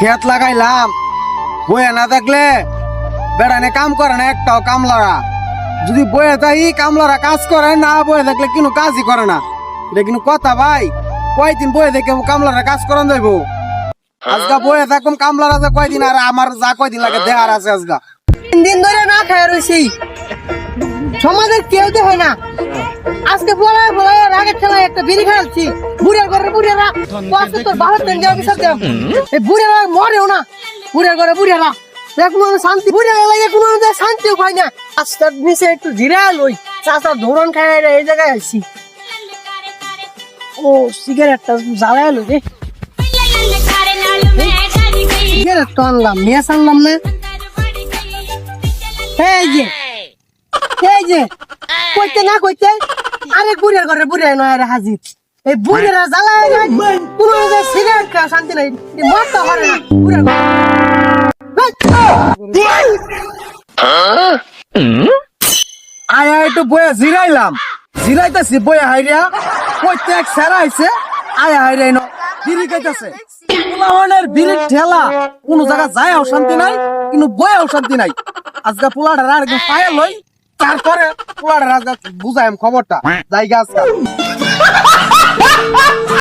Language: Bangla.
খেত লাগাইলাম বয়ে না দেখলে বেড়ানে কাম করে না একটাও কামলারা যদি বয়ে যাই কামলারা কাজ করে না বয়ে দেখলে কোনো কাজই করে না এটা কিন্তু কথা ভাই কয়দিন বয়ে দেখে কামলারা কাজ করান যাইবো আজকা বয়ে থাকুম কামলারা যে কয়দিন আর আমার যা কয়দিন লাগে দেহার আছে আজকা 3 দিন ধরে না খায় রইছি সমাজের কেউ তো হয় না আজকে বলা বলা রাগের ঠেলায় একটা বিড়ি খাচ্ছি বুড়ার ঘরে বুড়ারা পাশে তোর বাবার তেল দেওয়া বিচার দেব এই বুড়ারা মরেও না বুড়ার ঘরে বুড়ারা দেখুন শান্তি বুড়ারা লাগে কোনো শান্তিও পাই না আজকে নিচে একটু জিরা লই চাচার ধরন খায় এই জায়গায় আসছি ও সিগারেটটা জ্বালায় লো রে সিগারেট তো আনলাম মেয়ে আনলাম না এই যে কইতে না কইতে আরে বুড়ের ঘরে বুড়ে নয় রে হাজির এই বুড়েরা জ্বালায় না কোনো সিগারেট খাওয়া শান্তি নাই মরতে পারে না বুড়ের আয় একটু বয়ে জিরাইলাম জিরাইতেছি বয়ে হাইরিয়া প্রত্যেক সেরা আইছে আয় হাইরাই না বিড়ি খাইতেছে পোলাওয়ানের বিড়ির ঠেলা কোনো জায়গা যায় শান্তি নাই কিন্তু বয়ে শান্তি নাই আজকে পোলাটা আর একদম পায়ে লই তারপরে পোলাটা বুঝাইম খবরটা জায়গা আজকে